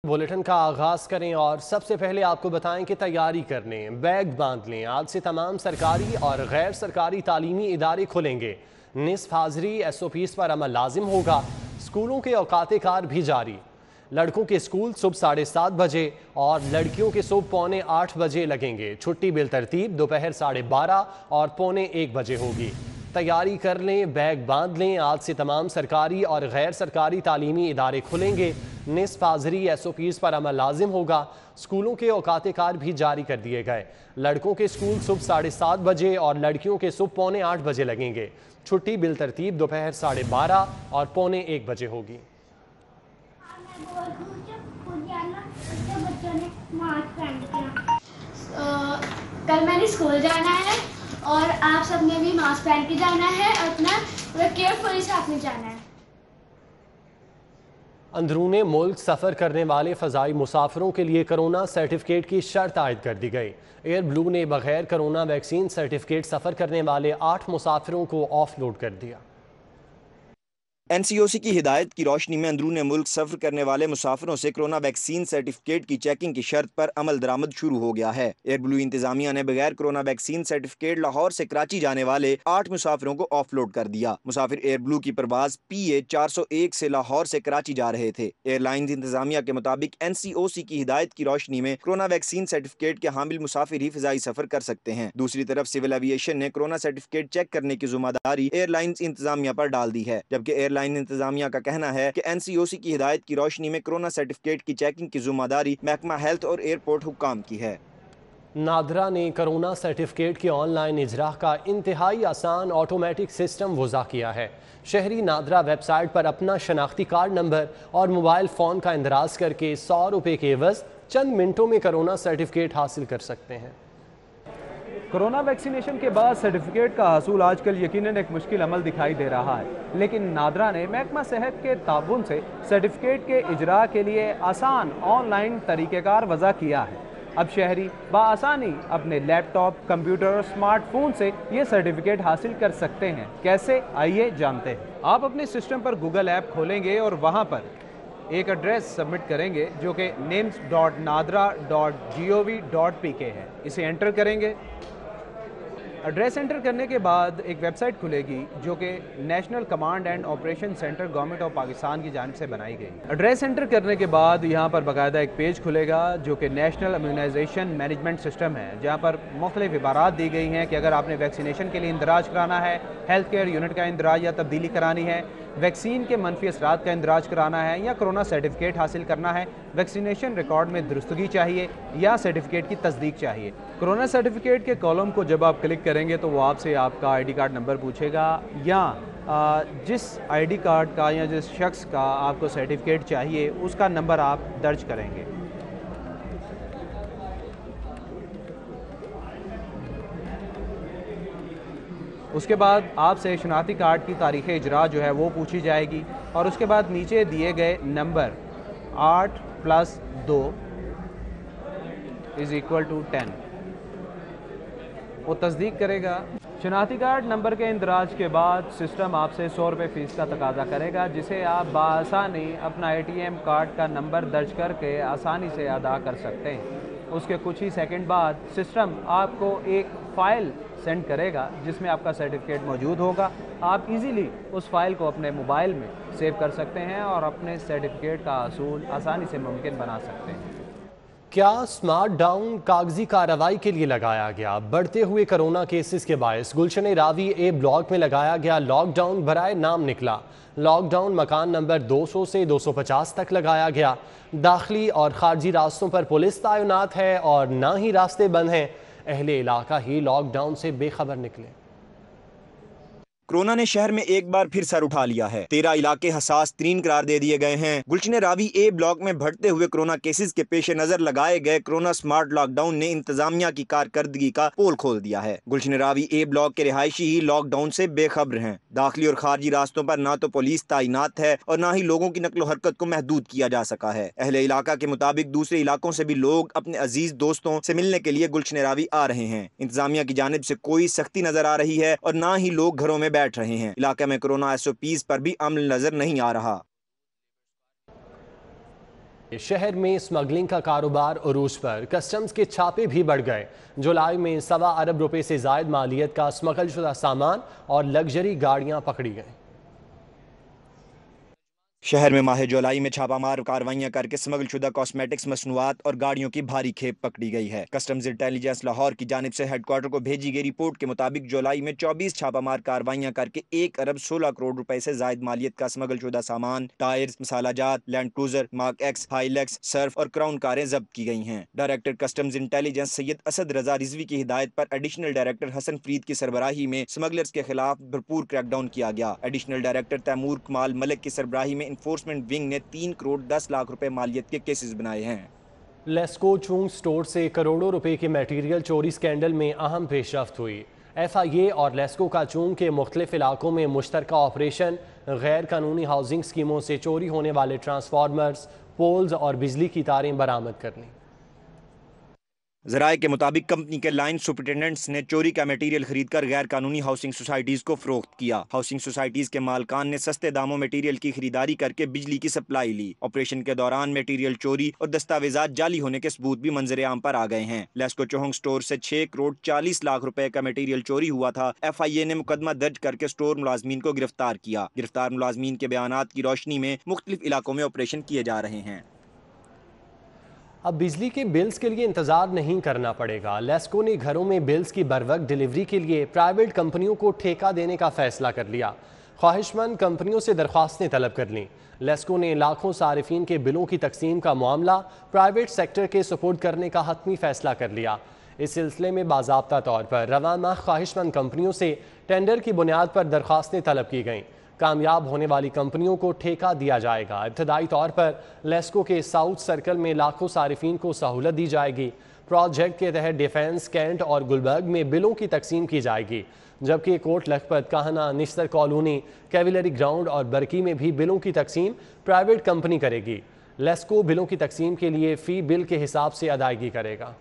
Bulletin का आगाज करें और सबसे पहले आपको बताएं कि तैयारी कर लें, बैग बांध लें। आज से तमाम सरकारी और गैर सरकारी तालीमी इदारे खुलेंगे। निस्फ हाजिरी SOPs पर अमल लाजिम होगा। स्कूलों के औकात कार भी जारी। लड़कों के स्कूल सुबह 7:30 बजे और लड़कियों के सुबह 7:45 बजे लगेंगे। छुट्टी बिलतरतीब दोपहर 12:30 और 1:45 बजे होगी। तैयारी कर लें, बैग बांध लें। आज से तमाम सरकारी और गैर सरकारी तालीमी इदारे खुलेंगे। निस्फ हाजिरी SOPs पर अमल लाजिम होगा। स्कूलों के औकात कार भी जारी कर दिए गए। लड़कों के स्कूल सुबह 7:30 बजे और लड़कियों के सुबह 7:45 बजे लगेंगे। छुट्टी बिलतरतीब दोपहर 12:30 और 1:45 बजे होगी। कल मैंने स्कूल जाना है और आप सबने भी मास्क पहन के जाना है और अपना केयरफुली साथ में जाना है। अंदरूने मुल्क सफ़र करने वाले फ़ज़ाई मुसाफिरों के लिए कोरोना सर्टिफिकेट की शर्त आयद कर दी गई। एयर ब्लू ने बगैर कोरोना वैक्सीन सर्टिफिकेट सफ़र करने वाले 8 मुसाफिरों को ऑफ लोड कर दिया। NCOC की हिदायत की रोशनी में अंदरूने मुल्क सफ़र करने वाले मुसाफिरों से कोरोना वैक्सीन सर्टिफिकेट की चेकिंग की शर्त पर अमल दरामद शुरू हो गया है। एयर ब्लू इंतजामिया ने बगैर कोरोना वैक्सीन सर्टिफिकेट लाहौर से कराची जाने वाले 8 मुसाफिरों को ऑफ लोड कर दिया। मुसाफिर एयर ब्लू की परवाज PA 401 से लाहौर से कराची जा रहे थे। एयरलाइंस इंतजामिया के मुताबिक NCOC की हिदायत की रोशनी में कोरोना वैक्सीन सर्टिफिकेट के हामिल मुसाफिर ही फ़िज़ाई सफ़र कर सकते हैं। दूसरी तरफ सिविल एविएशन ने कोरोना सर्टिफिकेट चेक करने की जिम्मेदारी एयरलाइंस इंतजामिया पर डाल दी है, जबकि एयरलाइन इंतजामिया का कहना है कि NCOC की हिदायत की रोशनी में कोरोना सर्टिफिकेट की चेकिंग की जिम्मेदारी महकमा हेल्थ और एयरपोर्ट हुक्काम की है। नादरा ने कोरोना सर्टिफिकेट के ऑनलाइन इजरा का इंतहाई आसान ऑटोमेटिक सिस्टम वज़ा किया है। शहरी नादरा वेबसाइट पर अपना शनाख्ती कार्ड नंबर और मोबाइल फ़ोन का इंदराज करके 100 रुपये के एवज़ चंद मिनटों में कोरोना सर्टिफिकेट हासिल कर सकते हैं। कोरोना वैक्सीनेशन के बाद सर्टिफिकेट का हासिल आजकल यकीनन एक मुश्किल अमल दिखाई दे रहा है, लेकिन नादरा ने महकमा सेहत के ताउन से सर्टिफिकेट के इजरा के लिए आसान ऑनलाइन तरीक़ेकार वज़ा किया है। अब शहरी बआसानी अपने लैपटॉप, कंप्यूटर और स्मार्टफोन से ये सर्टिफिकेट हासिल कर सकते हैं। कैसे, आइए जानते हैं। आप अपने सिस्टम पर गूगल ऐप खोलेंगे और वहाँ पर एक एड्रेस सबमिट करेंगे जो कि names.nadra.gov.pk है। इसे एंटर करेंगे। एड्रेस एंटर करने के बाद एक वेबसाइट खुलेगी जो कि national command and operation centre government of Pakistan की जानिब से बनाई गई। एड्रेस एंटर करने के बाद यहाँ पर बाकायदा एक पेज खुलेगा जो कि नेशनल इम्यूनाइजेशन मैनेजमेंट सिस्टम है, जहाँ पर मुख्तलिफ इबारात दी गई हैं कि अगर आपने वैक्सीनेशन के लिए इंदराज कराना है, हेल्थ केयर यूनिट का इंदराज या तब्दीली करानी है, वैक्सीन के मनफी असरात का इंदराज कराना है या कोरोना सर्टिफिकेट हासिल करना है, वैक्सीनेशन रिकॉर्ड में दुरुस्तगी चाहिए या सर्टिफिकेट की तस्दीक चाहिए। कोरोना सर्टिफिकेट के कॉलम को जब आप क्लिक करेंगे तो वो आपसे आपका ID कार्ड नंबर पूछेगा या जिस ID कार्ड का या जिस शख्स का आपको सर्टिफिकेट चाहिए उसका नंबर आप दर्ज करेंगे। उसके बाद आपसे शनाख्ती कार्ड की तारीख़ इजरा जो है वो पूछी जाएगी और उसके बाद नीचे दिए गए नंबर 8+2 = 10 वो तस्दीक करेगा। शनाख्ती कार्ड नंबर के इंदराज के बाद सिस्टम आपसे 100 रुपये फ़ीस का तकाजा करेगा, जिसे आप बआसानी अपना ATM कार्ड का नंबर दर्ज करके आसानी से अदा कर सकते हैं। उसके कुछ ही सेकंड बाद सिस्टम आपको एक फ़ाइल सेंड करेगा जिसमें आपका सर्टिफिकेट मौजूद होगा। आप इजीली उस फाइल को अपने मोबाइल में सेव कर सकते हैं और अपने सर्टिफिकेट का हासिल आसानी से मुमकिन बना सकते हैं। क्या स्मार्ट डाउन कागजी कार्रवाई के लिए लगाया गया? बढ़ते हुए कोरोना केसेस के बायस गुलशन रावी A ब्लॉक में लगाया गया लॉकडाउन बराए नाम निकला। लॉकडाउन मकान नंबर 200 से 250 तक लगाया गया। दाखिली और खारजी रास्तों पर पुलिस तैनात है और ना ही रास्ते बंद हैं। अहले इलाका ही लॉकडाउन से बेखबर निकले। कोरोना ने शहर में एक बार फिर सर उठा लिया है। 13 इलाके हसास तरीन करार दे दिए गए हैं। गुलशन रावी A ब्लॉक में बढ़ते हुए कोरोना केसेस के पेश नजर लगाए गए कोरोना स्मार्ट लॉकडाउन ने इंतजामिया की कारकर्दगी का पोल खोल दिया है। गुलशन रावी A ब्लॉक के रिहायशी ही लॉकडाउन से बेखबर हैं। दाखिली और खारजी रास्तों पर ना तो पुलिस तैनात है और ना ही लोगों की नकलो हरकत को महदूद किया जा सका है। अहले इलाका के मुताबिक दूसरे इलाकों से भी लोग अपने अजीज दोस्तों से मिलने के लिए गुलशन रावी आ रहे हैं। इंतजामिया की जानिब से कोई सख्ती नजर आ रही है और ना ही लोग घरों में बैठ रहे हैं। इलाके में कोरोना SOPs पर भी अमल नजर नहीं आ रहा। शहर में स्मगलिंग का कारोबार उरूज पर, कस्टम्स के छापे भी बढ़ गए। जुलाई में ₹1.25 अरब से जायद मालियत का स्मगल शुदा सामान और लग्जरी गाड़ियां पकड़ी गईं। शहर में माह जुलाई में छापामार कार्रवाइयां करके स्मगल शुदा कॉस्मेटिक्स, मसनूआत और गाड़ियों की भारी खेप पकड़ी गई है। कस्टम्स इंटेलिजेंस लाहौर की जानिब से हेडक्वार्टर को भेजी गई रिपोर्ट के मुताबिक जुलाई में 24 छापामार कार्रवाइयां करके 1 अरब 16 करोड़ रुपए से जायद मालियत का स्मगल शुदा सामान, टायर्स, मसालाजात, land cruiser, mark X, Hilux, surf और क्राउन कारें जब्त की गई हैं। Director customs intelligence Syed Asad Raza Rizvi की हिदायत पर एडिशनल डायरेक्टर हसन फरीद की सरबराही में स्मगलर्स के खिलाफ भरपूर क्रैकडाउन किया गया। एडिशनल डायरेक्टर तैमूर कमाल मलिक की सरबराही में इन्फोर्समेंट विंग ने 3 करोड़ 10 लाख रुपए मालियत के केसेस बनाए हैं। लेस्को चूंग स्टोर से करोड़ों रुपए के मटेरियल चोरी स्कैंडल में अहम पेशरफ्त हुई। FIA और लेस्को का चूंग के मुख्तलिफ इलाकों में मुश्तरका ऑपरेशन गैर कानूनी हाउसिंग स्कीमों से चोरी होने वाले ट्रांसफार्मर्स, पोल्स और बिजली की तारें बरामद कर लीं। ज़राए के मुताबिक कंपनी के लाइन सुपरिटेंडेंट्स ने चोरी का मटेरियल खरीद कर गैर कानूनी हाउसिंग सोसाइटीज़ को फरोख्त किया। हाउसिंग सोसाइटीज़ के मालकान ने सस्ते दामों मटेरियल की खरीदारी करके बिजली की सप्लाई ली। ऑपरेशन के दौरान मटेरियल चोरी और दस्तावेजात जाली होने के सबूत भी मंजर आम पर आ गए हैं। लेस्को चोहंग स्टोर से 6 करोड़ 40 लाख रुपए का मटेरियल चोरी हुआ था। FIA ने मुकदमा दर्ज करके स्टोर मुलाजमीन को गिरफ्तार किया। गिरफ्तार मुलाजमीन के बयानात की रोशनी में मुख्तलिफ इलाकों में ऑपरेशन किए जा रहे हैं। अब बिजली के बिल्स के लिए इंतजार नहीं करना पड़ेगा। लेस्को ने घरों में बिल्स की बरवक्त डिलीवरी के लिए प्राइवेट कंपनियों को ठेका देने का फैसला कर लिया। ख्वाहिशमंद कंपनियों से दरख्वास्तें तलब कर लीं। लेस्को ने लाखों सारिफीन के बिलों की तकसीम का मामला प्राइवेट सेक्टर के सुपुर्द करने का हतमी फैसला कर लिया। इस सिलसिले में बाज़ाब्ता तौर पर रवां माह ख्वाहिशमंद कंपनियों से टेंडर की बुनियाद पर दरख्वास्तें तलब की गईं। कामयाब होने वाली कंपनियों को ठेका दिया जाएगा। इब्तदाई तौर पर लेस्को के साउथ सर्कल में लाखों सारिफीन को सहूलत दी जाएगी। प्रोजेक्ट के तहत डिफेंस, कैंट और गुलबर्ग में बिलों की तकसीम की जाएगी, जबकि Kot Lakhpat, Kahna, Nishtar colony, cavalry ground और बरकी में भी बिलों की तकसीम प्राइवेट कंपनी करेगी। लेस्को बिलों की तकसीम के लिए फ़ी बिल के हिसाब से अदायगी करेगा।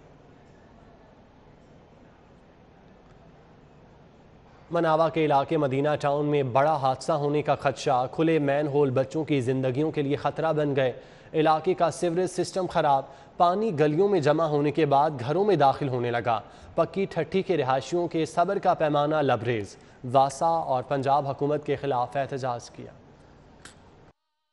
मनावा के इलाके मदीना टाउन में बड़ा हादसा होने का खदशा। खुले मैन होल बच्चों की जिंदगियों के लिए खतरा बन गए। इलाके का सीवरेज सिस्टम खराब, पानी गलियों में जमा होने के बाद घरों में दाखिल होने लगा। पक्की ठट्ठी के रिहायशियों के सब्र का पैमाना लबरेज। वासा और पंजाब हुकूमत के खिलाफ एहतजाज किया।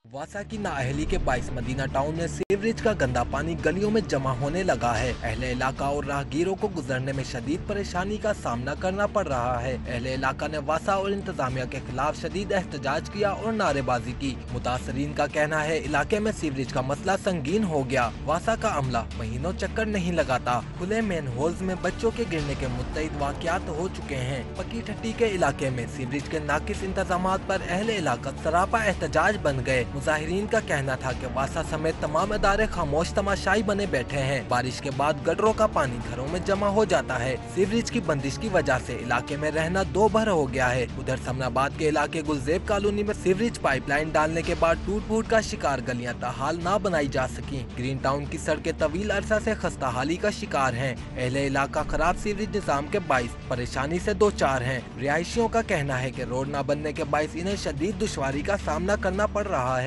वासा की नाअहली के बाइस मदीना टाउन में सीवरेज का गंदा पानी गलियों में जमा होने लगा है। अहले इलाका और राहगीरों को गुजरने में शदीद परेशानी का सामना करना पड़ रहा है। अहले इलाका ने वासा और इंतजामिया के खिलाफ शदीद एहतजाज किया और नारेबाजी की। मुतासरीन का कहना है इलाके में सीवरेज का मसला संगीन हो गया। वासा का अमला महीनों चक्कर नहीं लगाता। खुले मेन होल्स में बच्चों के गिरने के मुतअद्दिद वाक़यात हो चुके हैं। पक्की ठट्टी के इलाके में सीवरेज के नाकिस इंतजामात पर अहले इलाका सरापा एहतजाज बन गए। मुजाहिरीन का कहना था कि वासा समेत तमाम अदारे खामोश तमाशाई बने बैठे हैं। बारिश के बाद गटरों का पानी घरों में जमा हो जाता है। सीवरेज की बंदिश की वजह से इलाके में रहना दो भर हो गया है। उधर समनाबाद के इलाके गुलजेब कॉलोनी में सीवरेज पाइपलाइन डालने के बाद टूट फूट का शिकार गलियां ताहाल ना बनाई जा सकी। ग्रीन टाउन की सड़कें तवील अरसा से खस्ताहाली का शिकार हैं। अहले इलाका खराब सीवरेज निजाम के बाइस परेशानी से दो चार हैं। रिहायशियों का कहना है कि रोड न बनने के बाइस इन्हें शदीद दुश्वारी का सामना करना पड़ रहा है।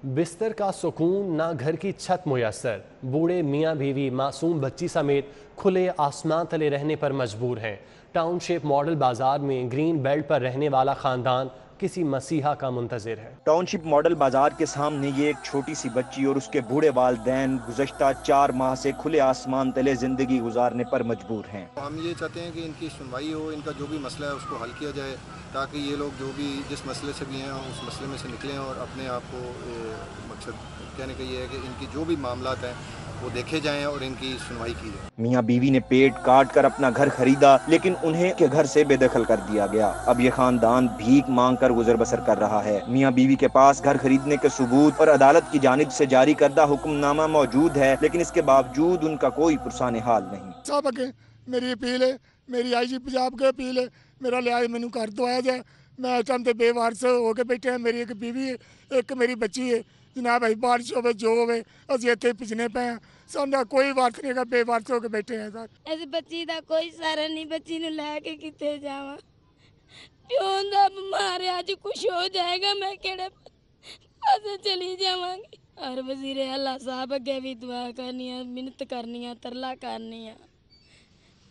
बिस्तर का सुकून, ना घर की छत मुयस्सर। बूढ़े मियाँ बीवी मासूम बच्ची समेत खुले आसमान तले रहने पर मजबूर हैं। टाउनशिप मॉडल बाजार में ग्रीन बेल्ट पर रहने वाला खानदान किसी मसीहा का मुंतजिर है। टाउनशिप मॉडल बाजार के सामने ये एक छोटी सी बच्ची और उसके बूढ़े वालिदैन गुज़श्ता 4 माह से खुले आसमान तले जिंदगी गुजारने पर मजबूर हैं। हम ये चाहते हैं कि इनकी सुनवाई हो, इनका जो भी मसला है उसको हल किया जाए, ताकि ये लोग जो भी जिस मसले से भी हैं उस मसले में से निकलें और अपने आप को मकसद कहने का ये है कि इनकी जो भी मामलात हैं वो देखे जाएं और इनकी सुनवाई की जाए। मियाँ बीवी ने पेट काट कर अपना घर खरीदा, लेकिन उन्हें के घर से बेदखल कर दिया गया। अब ये खानदान भीख मांग कर गुजर बसर कर रहा है। मियाँ बीवी के पास घर खरीदने के सबूत और अदालत की जानिब से जारी करदा हुक्मनामा मौजूद है, लेकिन इसके बावजूद उनका कोई पुरसाने हाल नहीं। सब अगे मेरी अपील है, मेरी IG पंजाब की अपील है, मेरा लिहाज मैनू कर दवाया जाए। मैं इस टाइम ते बेवारस हो के बैठे हैं। मेरी एक बीवी है, एक मेरी बच्ची है। जनाब भाई बारिश हो जो हो असी इतने पिछने पे हैं, साਡਾ कोई वारस नहीं, बेवारस हो के बैठे हैं सर। इस बच्ची का कोई सहारा नहीं, बच्ची नूं लैके किते जावां। प्यो दा बीमार है, अज कुछ हो जाएगा मैं केड़े पासे चली जावांगी। اور وزیر اعلیٰ صاحب اگے بھی دعا کرنی ہے, منت کرنی ہے, ترلا کرنی ہے,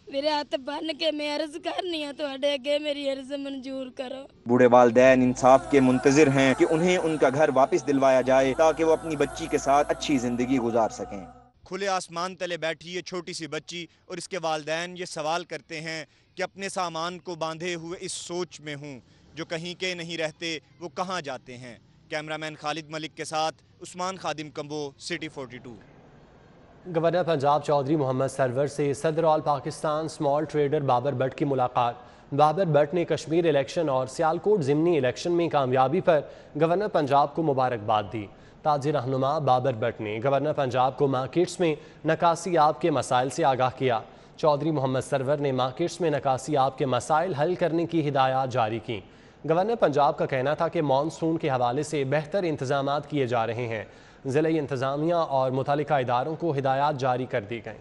میرے ہاتھ بن کے میں عرض کرنی ہے تواڈے اگے میری عرض منظور کرو. بوڑھے والدین انصاف کے منتظر ہیں کہ انہیں ان کا گھر واپس دلوایا جائے تاکہ وہ اپنی بچی کے ساتھ اچھی زندگی گزار سکیں. کھلے آسمان تلے بیٹھی یہ چھوٹی سی بچی اور اس کے والدین یہ سوال کرتے ہیں کہ اپنے سامان کو باندھے ہوئے اس سوچ میں ہوں جو کہیں کے نہیں رہتے وہ کہاں جاتے ہیں. کیمرامین خالد ملک کے ساتھ عثمان خادم کمبو, سٹی 42. گورنر پنجاب چودھری محمد سرور سے صدر all Pakistan small trader Babar Butt کی ملاقات. بابر بٹ نے کشمیر الیکشن اور سیالکوٹ ضمنی الیکشن میں کامیابی پر گورنر پنجاب کو مبارکباد دی. تاجر رہنما بابر بٹ نے گورنر پنجاب کو مارکیٹس میں نکاسی آب کے مسائل سے آگاہ کیا. چودھری محمد سرور نے مارکیٹس میں نکاسی آب کے مسائل حل کرنے کی ہدایات جاری کی. گورنر پنجاب کا کہنا تھا کہ مانسون کے حوالے سے بہتر انتظامات کیے جا رہے ہیں. ضلعی انتظامیہ اور متعلقہ اداروں کو ہدایات جاری کر دی گئیں.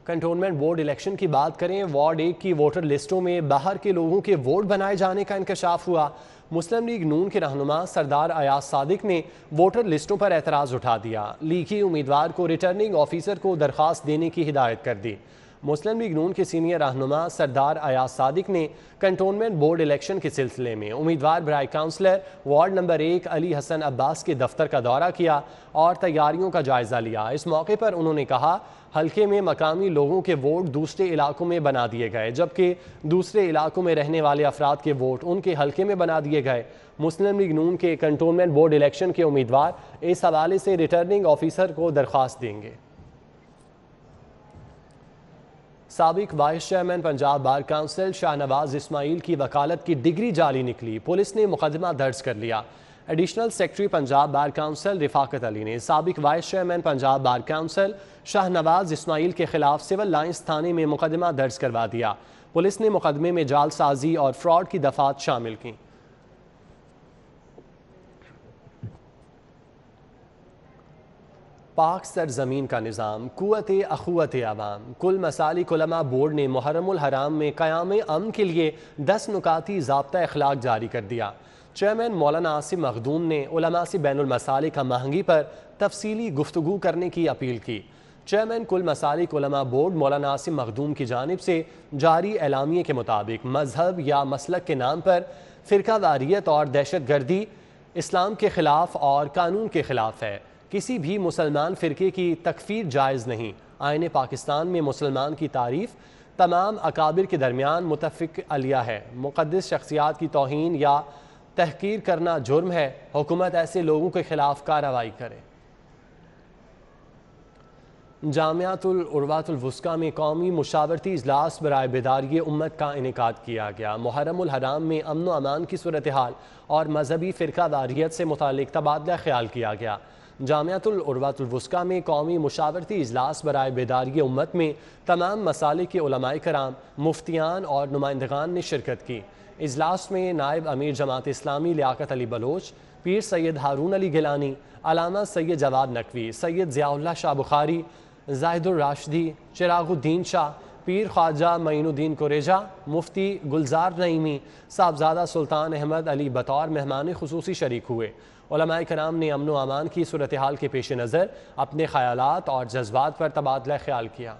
کنٹونمنٹ بورڈ الیکشن کی بات کریں. وارڈ 1 کی ووٹر لسٹوں میں باہر کے لوگوں کے ووٹ بنائے جانے کا انکشاف ہوا. مسلم لیگ نون کے رہنما سردار ایاز صادق نے ووٹر لسٹوں پر اعتراض اٹھا دیا. لیگی امیدوار کو ریٹرننگ آفیسر کو درخواست دینے کی ہدایت کر دی. مسلم لیگ نون کے سینئر رہنما سردار ایاز صادق نے کنٹونمنٹ بورڈ الیکشن کے سلسلے میں امیدوار برائے کاؤنسلر وارڈ نمبر 1 علی حسن عباس کے دفتر کا دورہ کیا اور تیاریوں کا جائزہ لیا. اس موقع پر انہوں نے کہا حلقے میں مقامی لوگوں کے ووٹ دوسرے علاقوں میں بنا دیے گئے جبکہ دوسرے علاقوں میں رہنے والے افراد کے ووٹ ان کے حلقے میں بنا دیے گئے. مسلم لیگ نون کے کنٹونمنٹ بورڈ الیکشن کے امیدوار اس حوالے سے ریٹرننگ آفیسر کو درخواست دیں گے. سابق vice chairman Punjab bar council Shah Nawaz Ismail کی وکالت کی ڈگری جعلی نکلی. پولیس نے مقدمہ درج کر لیا. Additional secretary Punjab bar council Rifaqat Ali نے سابق vice chairman Punjab bar council Shah Nawaz Ismail کے خلاف سول لائنز تھانے میں مقدمہ درج کروا دیا. پولیس نے مقدمے میں جعل سازی اور فراڈ کی دفعات شامل کیں. پاک سرزمین کا نظام قوت اخوت عوام. کل مسالک علماء بورڈ نے محرم الحرام میں قیام امن کے لیے 10 نکاتی ضابطہ اخلاق جاری کر دیا. چیئرمین مولانا عاصم مخدوم نے علماء سے بین المسالک ہم آہنگی پر تفصیلی گفتگو کرنے کی اپیل کی. چیئرمین کل مسالک علماء بورڈ مولانا عاصم مخدوم کی جانب سے جاری اعلامیے کے مطابق مذہب یا مسلک کے نام پر فرقہ واریت اور دہشت گردی اسلام کے خلاف اور قانون کے خلاف ہے. کسی بھی مسلمان فرقے کی تکفیر جائز نہیں. آئین پاکستان میں مسلمان کی تعریف تمام اکابر کے درمیان متفق علیہ ہے. مقدس شخصیات کی توہین یا تحقیر کرنا جرم ہے. حکومت ایسے لوگوں کے خلاف کارروائی کرے. جامعۃ العروۃ الوثقیٰ میں قومی مشاورتی اجلاس برائے بیداری امت کا انعقاد کیا گیا. محرم الحرام میں امن و امان کی صورتحال اور مذہبی فرقہ واریت سے متعلق تبادلہ خیال کیا گیا. جامعۃ العروۃ الوثقیٰ میں قومی مشاورتی اجلاس برائے بیداری امت میں تمام مسالک کے علماء کرام، مفتیان اور نمائندگان نے شرکت کی. اجلاس میں نائب امیر جماعت اسلامی لیاقت علی بلوچ، پیر سید ہارون علی گیلانی، علامہ سید جواد نقوی، سید ضیاء اللہ شاہ بخاری، زاہد الراشدی، چراغ الدین شاہ، پیر خواجہ معین الدین کوریجا، مفتی گلزار نعیمی، صاحبزادہ سلطان احمد علی بطور مہمان خصوصی شریک ہوئے. علماء کرام نے امن و امان کی صورتحال کے پیش نظر اپنے خیالات اور جذبات پر تبادلہ خیال کیا.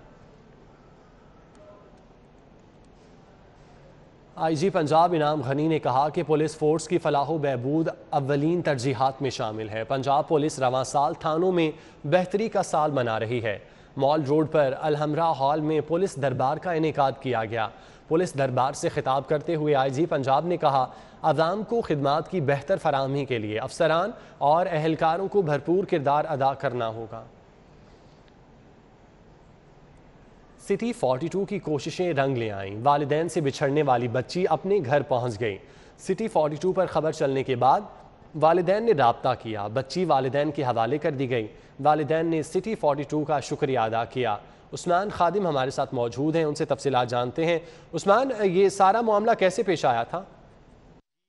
آئی جی پنجاب انعام غنی نے کہا کہ پولیس فورس کی فلاح و بہبود اولین ترجیحات میں شامل ہے. پنجاب پولیس رواں سال تھانوں میں بہتری کا سال منا رہی ہے. مال روڈ پر الحمرا ہال میں پولیس دربار کا انعقاد کیا گیا. پولیس دربار سے خطاب کرتے ہوئے آئی جی پنجاب نے کہا عوام کو خدمات کی بہتر فراہمی کے لیے افسران اور اہلکاروں کو بھرپور کردار ادا کرنا ہوگا. سٹی 42 کی کوششیں رنگ لے آئیں. والدین سے بچھڑنے والی بچی اپنے گھر پہنچ گئی. سٹی 42 پر خبر چلنے کے بعد والدین نے رابطہ کیا. بچی والدین کے حوالے کر دی گئی. والدین نے سٹی 42 کا شکریہ ادا کیا. عثمان خادم ہمارے ساتھ موجود ہیں، ان سے تفصیلات جانتے ہیں. عثمان، یہ سارا معاملہ کیسے پیش آیا تھا؟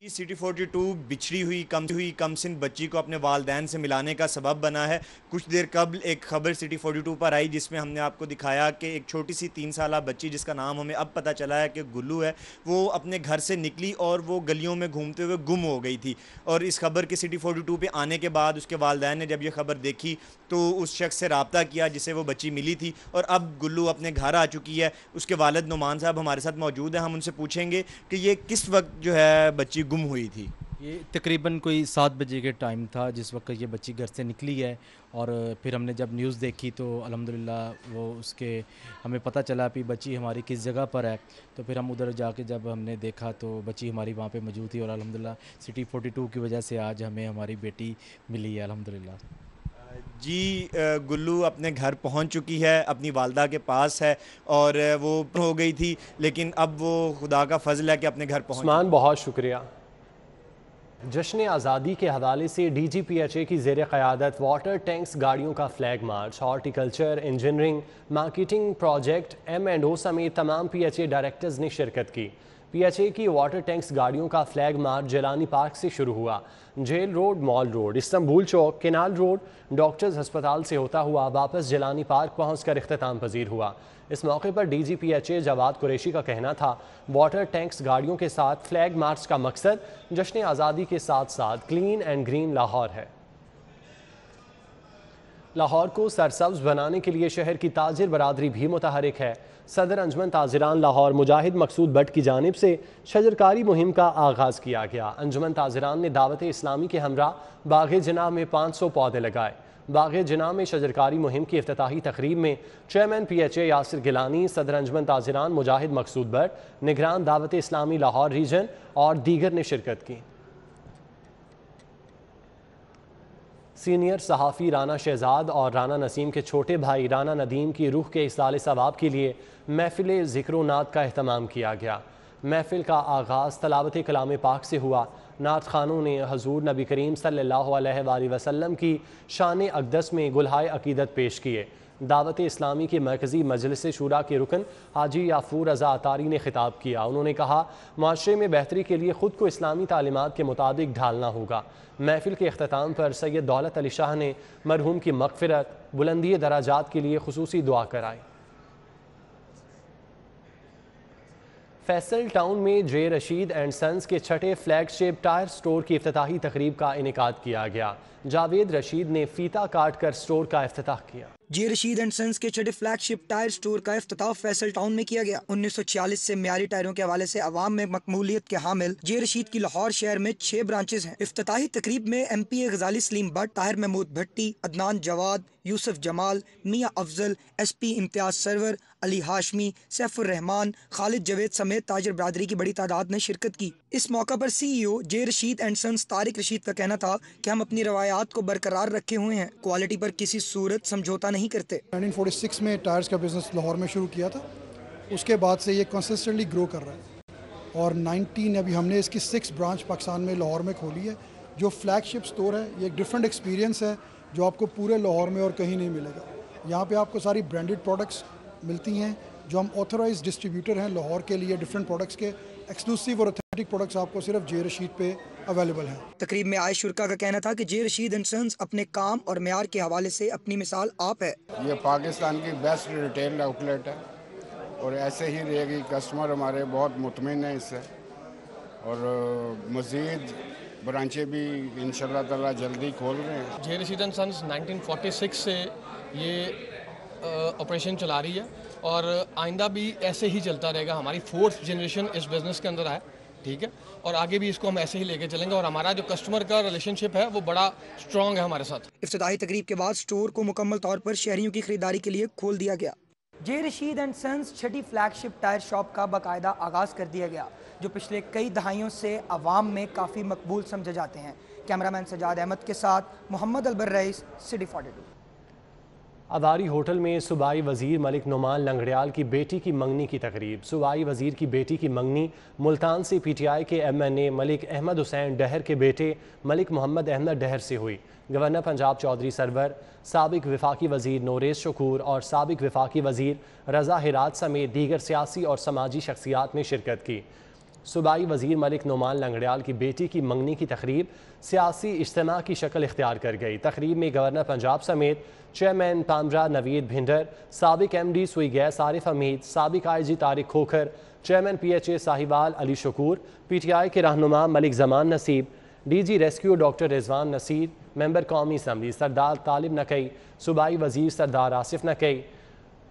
सिटी 42 बिछड़ी हुई कमसिन बच्ची को अपने वालदैन से मिलाने का सबब बना है। कुछ देर कबल एक खबर सिटी 42 पर आई जिसमें हमने आपको दिखाया कि एक छोटी सी 3 साला बच्ची जिसका नाम हमें अब पता चला है कि गुल्लू है, वो अपने घर से निकली और वो गलियों में घूमते हुए गुम हो गई थी। और इस खबर के सिटी 42 पे आने के बाद उसके वालदैन ने जब ये खबर देखी तो उस शख्स से रब्ता किया जिसे वो बच्ची मिली थी और अब गुल्लू अपने घर आ चुकी है। उसके वालिद नुमान साहब हमारे साथ मौजूद हैं, हम उनसे पूछेंगे कि ये किस वक्त जो है बच्ची गुम हुई थी। ये तकरीबन कोई 7 बजे के टाइम था जिस वक्त ये बच्ची घर से निकली है। और फिर हमने जब न्यूज़ देखी तो अल्हम्दुलिल्लाह वो उसके हमें पता चला कि बच्ची हमारी किस जगह पर है। तो फिर हम उधर जाके जब हमने देखा तो बच्ची हमारी वहाँ पे मौजूद थी और अल्हम्दुलिल्लाह सिटी 42 की वजह से आज हमें हमारी बेटी मिली है अल्हम्दुलिल्लाह। जी, गुल्लू अपने घर पहुंच चुकी है, अपनी वालदा के पास है और वो हो गई थी, लेकिन अब वो खुदा का फजल है कि अपने घर पहुंच। उस्मान, बहुत शुक्रिया। जश्न आज़ादी के हवाले से DGPHA की ज़ेर क़यादत वाटर टैंक्स गाड़ियों का flag march, horticulture, engineering, marketing project, M&O समेत तमाम PHA डायरेक्टर्स ने शिरकत की। PHA की वाटर टैंक्स गाड़ियों का फ्लैग मार्च जिलानी पार्क से शुरू हुआ। Jail road, mall road, Istanbul Chowk, canal road, doctors अस्पताल से होता हुआ वापस जिलानी पार्क पहुंचकर इख्तिताम पजीर हुआ। इस मौके पर DGPHA जवाद कुरैशी का कहना था वाटर टैंक्स गाड़ियों के साथ फ्लैग मार्च का मकसद जश्न आज़ादी के साथ साथ क्लीन एंड ग्रीन लाहौर है। लाहौर को सरसब्ज बनाने के लिए शहर की ताजिर बरादरी भी मुतहरिक है। सदर अंजमन ताजिरान लाहौर मुजाहिद मकसूद भट्ट की जानिब से शजरकारी मुहिम का आगाज़ किया गया। अंजुमन ताजिरान ने दावत इस्लामी के हमरा बाग़ जनाब में 500 पौधे लगाए। बाग़ जनाब में शजरकारी मुहिम की इफ्तिताही तकरीब में चेयरमैन PHA यासिर गिलानी, सदर अंजुमन ताजिरान मुजाहिद मकसूद भट्ट, निगरान दावत इस्लामी लाहौर रीजन और दीगर ने शिरकत की। सीनियर सहाफ़ी राना शहजाद और राना नसीम के छोटे भाई राना नदीम की रूह के इसाले सवाब के लिए महफिल ज़िक्र नात का अहतमाम किया गया। महफिल का आगाज़ तलावत कलाम पाक से हुआ। नात खानों ने हजूर नबी करीम सल्लल्लाहु अलैहि वसल्लम की शान अक़दस में गुलहाए अक़ीदत पेश किए। दावत इस्लामी के मरकज़ी मजलिस शूरा के रुकन हाजी याफूर रज़ा अतारी ने खिताब किया। उन्होंने कहा माशरे में बेहतरी के लिए ख़ुद को इस्लामी तालीमात के मुताबिक ढालना होगा। महफिल के अख्ताम पर सैयद दौलत अली शाह ने मरहूम की मग़फ़िरत, बुलंदी दराजात के लिए खुसूसी दुआ कराई। फैसल टाउन में जे रशीद एंड सन्स के छठे फ्लैगशिप टायर स्टोर की इफ्तिताही तकरीब का इनेकाद किया गया। जावेद रशीद ने फीता काट कर स्टोर का इफ्तिताह किया। जे रशीद एंड सन्स के छठे फ्लैगशिप टायर स्टोर का इफ्तिताह फैसल टाउन में किया गया। 1946 से मियारी टायरों के हवाले से अवाम में मकबूलियत के हामिल जे रशीद की लाहौर शहर में 6 ब्रांचेज हैं। इफ्तिताही तकरीब में MPA गजाली सलीम भट्ट, ताहिर महमूद भट्टी, अदनान जवाद, यूसुफ जमाल, मियाँ अफजल, SP इम्तियाज सरवर, अली हाशमी, सैफुर रहमान, खालिद जवेद समेत ताजर बरादरी की बड़ी तादाद ने शिरकत की। इस मौका पर CEO J Rashid and sons Tariq Rashid का कहना था कि हम अपनी रवायात को बरकरार रखे हुए हैं, क्वालिटी पर किसी सूरत समझौता नहीं करते। 1946 में टायर्स का बिज़नेस लाहौर में शुरू किया था, उसके बाद से ये कंसिस्टेंटली ग्रो कर रहा है और 19 अभी हमने इसकी 6 ब्रांच पाकिस्तान में लाहौर में खोली है। जो फ्लैगशिप स्टोर है ये एक डिफरेंट एक्सपीरियंस है जो आपको पूरे लाहौर में और कहीं नहीं मिलेगा। यहाँ पे आपको सारी ब्रांडेड प्रोडक्ट्स मिलती हैं जो हम ऑथराइज्ड डिस्ट्रीब्यूटर हैं लाहौर के लिए। डिफरेंट प्रोडक्ट्स के एक्सक्लूसिव और ऑथेंटिक प्रोडक्ट्स आपको सिर्फ जे रशीद पे अवेलेबल हैं। तकरीब में आए शुरका का कहना था कि जे रशीद एंड सन्स अपने काम और मेयार के हवाले से अपनी मिसाल आप है। ये पाकिस्तान की बेस्ट रिटेल आउटलेट है और ऐसे ही रहेगी। कस्टमर हमारे बहुत मुतमिन हैं इससे और मज़ीद ब्रांचें भी इंशाल्लाह ताला जल्दी खोल रहे हैं। जे रशीद एंड सन्स 1946 से ये ऑपरेशन चला रही है और आइंदा भी ऐसे ही चलता रहेगा। हमारी 4th जनरेशन इस बिज़नेस के अंदर है, ठीक है, और आगे भी इसको हम ऐसे ही लेके चलेंगे और हमारा जो कस्टमर का रिलेशनशिप है वो बड़ा स्ट्रॉन्ग है हमारे साथ। इफ्तिताही तकरीब के बाद स्टोर को मुकम्मल तौर पर शहरियों की खरीदारी के लिए खोल दिया गया। जे Rashid and sons Chhathi flagship tyre shop का बाकायदा आगाज़ कर दिया गया जो पिछले कई दहाइयों से अवाम में काफ़ी मकबूल समझे जाते हैं। कैमरामैन सजाद अहमद के साथ मोहम्मद अलबर रईस, सिटी 42। अदारी होटल में सूबाई वज़ीर मलिक नुमान लंगड़ियाल की बेटी की मंगनी की तकरीब। सूबाई वज़ीर की बेटी की मंगनी मुल्तान से PTI के MNA मलिक अहमद हुसैन डहर के बेटे मलिक मोहम्मद अहमद डहर से हुई। गवर्नर पंजाब चौधरी सरवर, साबिक वफाकी वज़ीर नोरेस शकूर और साबिक वफाकी वज़ीर रज़ा हिरात समेत दीगर सियासी और समाजी शख्सियात ने शिरकत की। صوبائی وزیر ملک نعمان لنگڑیال کی بیٹی کی منگنی کی تقریب سیاسی اجتماع کی شکل اختیار کر گئی۔ تقریب میں گورنر پنجاب سمیت چیئرمین پامرا نوید بھنڈر، سابق M D Sui gas Arif Hameed, سابق I G Tariq Khokhar, chairman P H A Sahiwal Ali Shakoor, P T I کے رہنما Malik Zaman Naseeb, D G rescue doctor Rizwan Naseer, member قومی اسمبلی سردار طالب نقی، صوبائی وزیر سردار آصف نقی،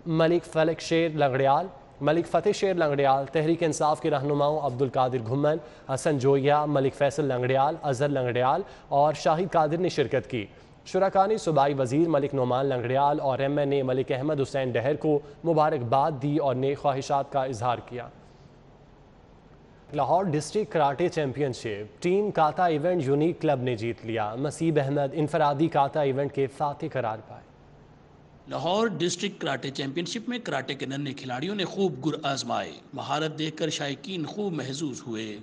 ملک فلک شیر لنگڑیال، ملک فتح شیر لنگڑیال، تحریک انصاف کے رہنماؤں عبد القادر گھمن، حسن جویا، ملک فیصل لنگڑیال، اظہر لنگڑیال اور شاہد قادر نے شرکت کی۔ شرکا نے صوبائی وزیر ملک نعمان لنگڑیال اور ایم این اے ملک احمد حسین ڈہر کو مبارکباد دی اور نیک خواہشات کا اظہار کیا۔ لاہور ڈسٹرکٹ کراٹے چیمپئن شپ ٹیم کاتا ایونٹ یونیک کلب نے جیت لیا۔ مسیب احمد انفرادی کاتا ایونٹ کے فاتح قرار پائے۔ لاہور ڈسٹرکٹ کراٹے چیمپئن شپ میں کراٹے کے ننھے کھلاڑیوں نے خوب گر آزمائے۔ مہارت دیکھ کر شائقین خوب محظوظ ہوئے۔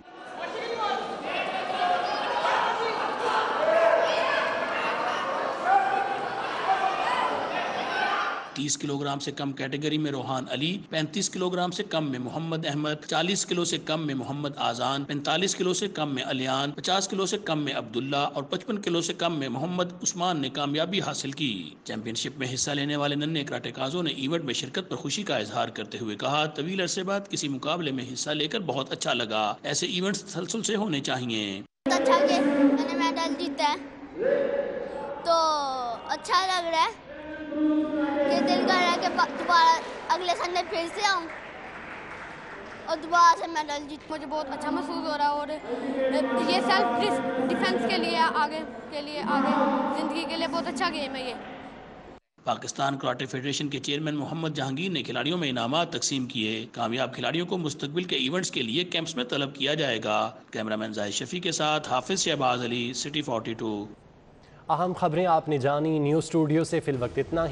30 کلو گرام سے کم کیٹیگری میں روحان علی، 35 کلو گرام سے کم میں محمد احمد، 40 کلو سے کم میں محمد آزان، 45 کلو سے کم میں علیان، 50 کلو سے کم میں عبداللہ اور 55 کلو سے کم میں محمد عثمان نے کامیابی حاصل کی۔ چیمپئن شپ میں حصہ لینے والے ننھے کراٹے کازوں نے ایونٹ میں شرکت پر خوشی کا اظہار کرتے ہوئے کہا، طویل عرصے بعد کسی مقابلے میں حصہ لے کر بہت اچھا لگا۔ ایسے ایونٹس تسلسل سے ہونے چاہیے۔ اچھا کہ میں نے میڈل جیتا ہے تو اچھا لگ رہا ہے کہ دل کر رہا ہے کہ دوبارہ اگلے سنڈے پھر سے آؤں اور دوبارہ سے میڈل جیت۔ مجھے بہت اچھا محسوس ہو رہا ہے اور یہ سیلف ڈیفنس کے لیے آگے زندگی کے لیے بہت اچھا گیم ہے یہ۔ پاکستان کراٹے فیڈریشن کے چیئرمین محمد جہانگیر نے کھلاڑیوں میں انعامات تقسیم کیے۔ کامیاب کھلاڑیوں کو مستقبل کے ایونٹس کے لیے کیمپس میں طلب کیا جائے گا۔ کیمرامین زاہد شفیع کے ساتھ حافظ شہباز علی، سٹی 42۔ اہم خبریں آپ نے جانی، نیوز اسٹوڈیو سے فی الوقت اتنا ہی۔